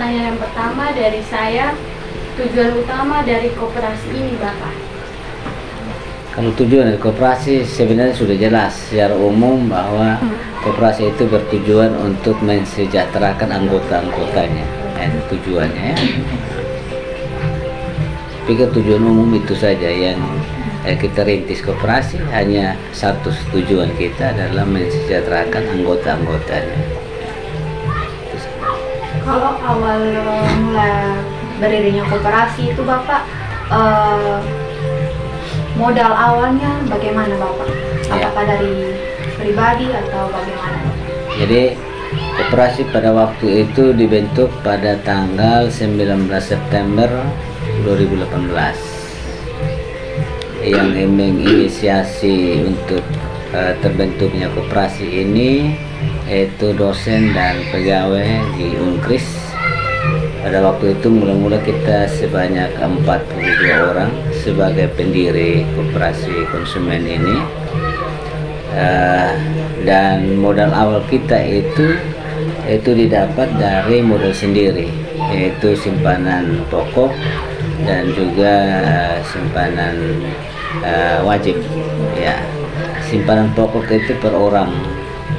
pertanyaan yang pertama dari saya, tujuan utama dari koperasi ini Bapak. Kalau tujuan dari koperasi sebenarnya sudah jelas secara umum bahwa koperasi itu bertujuan untuk mensejahterakan anggota-anggotanya. Itu tujuannya ya. Pikir tujuan umum itu saja yang kita rintis koperasi, hanya satu tujuan kita adalah mensejahterakan anggota-anggotanya. Kalau awal mulai berdirinya koperasi itu Bapak, modal awalnya bagaimana Bapak? Apakah dari pribadi atau bagaimana? Jadi koperasi pada waktu itu dibentuk pada tanggal 19 September 2018. Yang menginisiasi untuk terbentuknya koperasi ini yaitu dosen dan pegawai di Unkris. Pada waktu itu mula-mula kita sebanyak 42 orang sebagai pendiri koperasi konsumen ini. Dan modal awal kita itu didapat dari modal sendiri, yaitu simpanan pokok dan juga simpanan wajib ya. Simpanan pokok itu per orang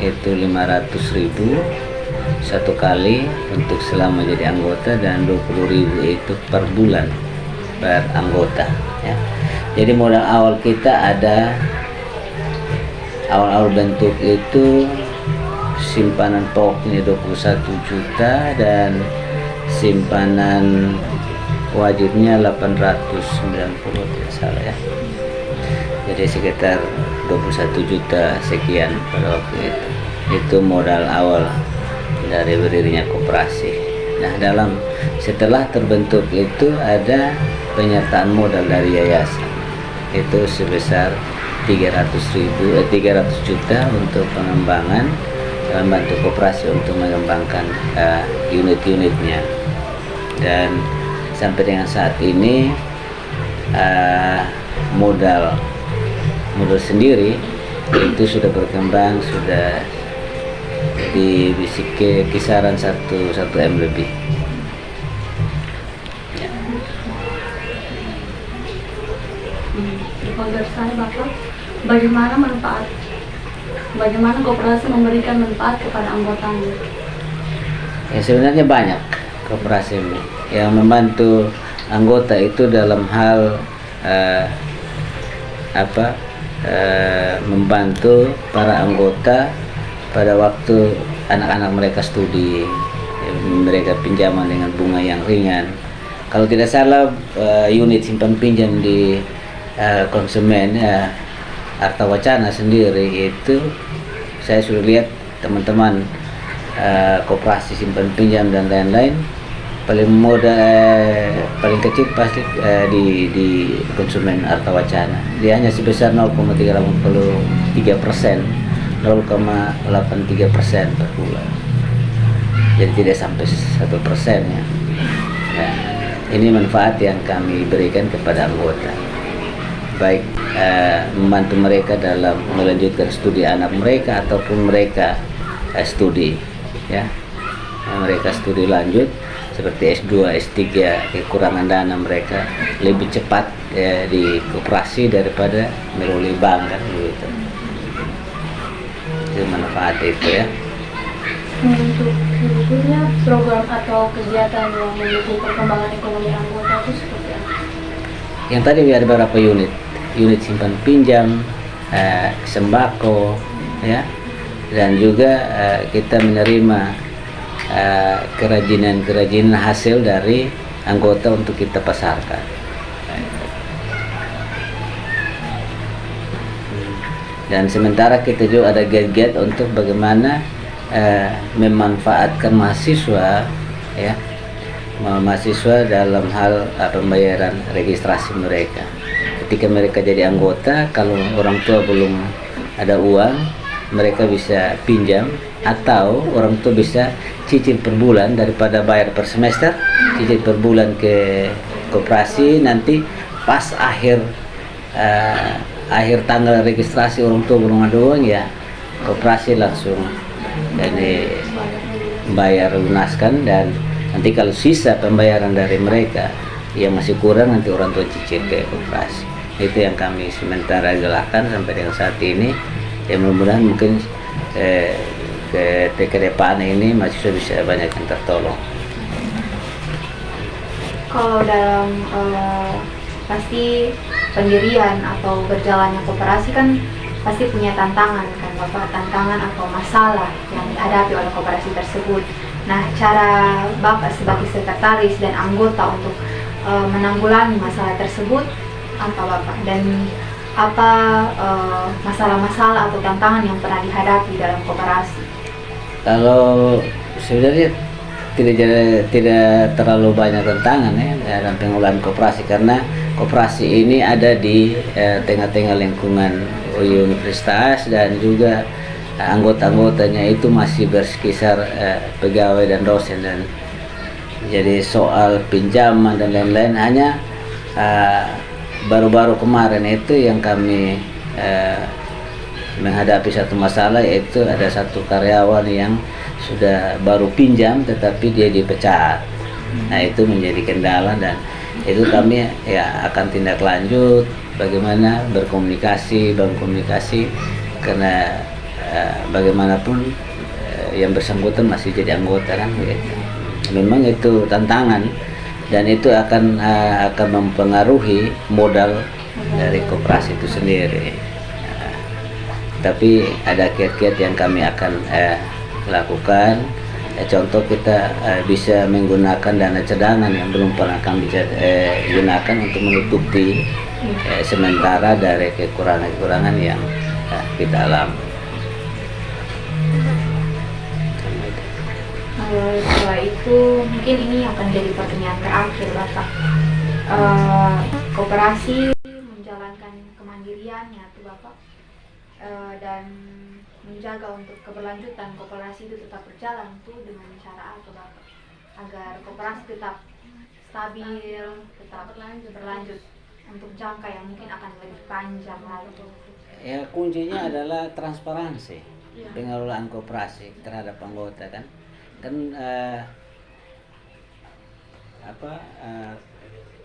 itu 500.000 satu kali untuk selama jadi anggota, dan 20.000 itu per bulan per anggota ya. Jadi modal awal kita ada, awal bentuk itu simpanan pokoknya 21 juta dan simpanan wajibnya 890 tidak salah ya. Jadi sekitar 21 juta sekian pada waktu itu. Itu modal awal dari berdirinya koperasi. Nah, setelah terbentuk itu ada penyertaan modal dari yayasan. Itu sebesar 300 juta untuk pengembangan, membantu koperasi untuk mengembangkan unit-unitnya. Dan sampai dengan saat ini modal sendiri itu sudah berkembang, sudah di kisaran 1 M lebih ya. Kalau dari saya Bapak, bagaimana koperasi memberikan manfaat kepada anggotanya? Ya, sebenarnya banyak koperasi yang membantu anggota itu dalam hal membantu para anggota pada waktu anak-anak mereka studi, mereka pinjaman dengan bunga yang ringan. Kalau tidak salah unit simpan pinjam di konsumen Arta Wacana sendiri itu saya sudah lihat teman-teman koperasi simpan pinjam dan lain-lain, paling kecil pasti di konsumen Arta Wacana. Dia hanya sebesar 0,83%, 0,83% per bulan. Jadi tidak sampai 1% ya. Nah, ini manfaat yang kami berikan kepada anggota, baik membantu mereka dalam melanjutkan studi anak mereka ataupun mereka studi ya. Mereka studi lanjut seperti S2, S3, kekurangan dana mereka lebih cepat di koperasi daripada melalui bank kan gitu. Itu manfaat itu ya. Untuk berikutnya program atau kegiatan yang mendukung perkembangan ekonomi anggota itu seperti apa? Yang tadi ada beberapa unit simpan pinjam, sembako ya, dan juga kita menerima kerajinan hasil dari anggota untuk kita pasarkan. Dan sementara kita juga ada giat-giat untuk bagaimana memanfaatkan mahasiswa ya, mahasiswa dalam hal pembayaran registrasi mereka. Ketika mereka jadi anggota, kalau orang tua belum ada uang, mereka bisa pinjam, atau orang tua bisa cicil per bulan daripada bayar per semester, cicil per bulan ke koperasi. Nanti pas akhir tanggal registrasi orang tua belum ada uang ya, koperasi langsung jadi bayar lunaskan, dan Nanti kalau sisa pembayaran dari mereka yang masih kurang, nanti orang tua cicil ke koperasi. Itu yang kami sementara galakan sampai dengan saat ini. Ya mudah-mudahan mungkin ke depan ini mahasiswa bisa banyak yang tertolong. Kalau dalam pasti pendirian atau berjalannya koperasi kan pasti punya tantangan kan Bapak, tantangan atau masalah yang dihadapi oleh koperasi tersebut. Nah, cara Bapak sebagai sekretaris dan anggota untuk menanggulangi masalah tersebut apa Bapak? Dan apa masalah-masalah atau tantangan yang pernah dihadapi dalam koperasi? Kalau sebenarnya tidak terlalu banyak tantangan ya dalam pengelolaan koperasi, karena koperasi ini ada di tengah-tengah lingkungan universitas, dan juga anggota-anggotanya itu masih berkisar pegawai dan dosen, dan jadi soal pinjaman dan lain-lain hanya baru-baru kemarin itu yang kami menghadapi satu masalah, yaitu ada satu karyawan yang sudah baru pinjam tetapi dia dipecat. Nah, itu menjadi kendala, dan itu kami ya akan tindak lanjut bagaimana berkomunikasi, karena bagaimanapun yang bersangkutan masih jadi anggota kan gitu. Memang itu tantangan, dan itu akan mempengaruhi modal dari koperasi itu sendiri. Tapi ada kiat-kiat yang kami akan lakukan. Contoh, kita bisa menggunakan dana cadangan yang belum pernah kami gunakan untuk menutupi sementara dari kekurangan-kekurangan yang kita alami. Setelah itu mungkin ini akan jadi pertanyaan terakhir Bapak. Koperasi menjalankan kemandiriannya tuh Bapak, dan menjaga untuk keberlanjutan koperasi itu tetap berjalan tuh dengan cara apa Bapak? Agar koperasi tetap stabil, tetap berlanjut untuk jangka yang mungkin akan lebih panjang lagi. Ya, kuncinya adalah transparansi pengelolaan koperasi terhadap anggota kan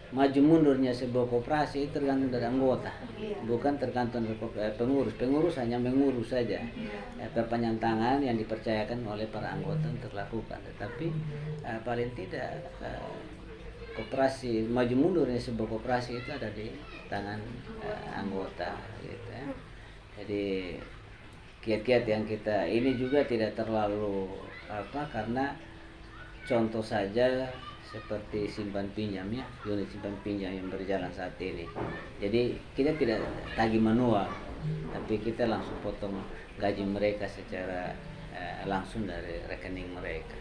maju mundurnya sebuah koperasi itu tergantung dari anggota, bukan tergantung dari pengurus. Pengurus hanya mengurus saja, perpanjang tangan yang dipercayakan oleh para anggota untuk lakukan. Tetapi paling tidak koperasi, maju mundurnya sebuah koperasi itu ada di tangan anggota gitu ya. Jadi kiat-kiat yang kita ini juga tidak terlalu karena contoh saja seperti simpan pinjam ya, unit simpan pinjam yang berjalan saat ini. Jadi kita tidak tagih manual, tapi kita langsung potong gaji mereka secara langsung dari rekening mereka.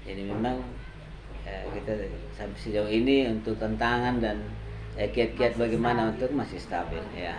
Jadi memang kita sampai sejauh ini untuk tantangan dan kiat-kiat bagaimana untuk masih stabil ya.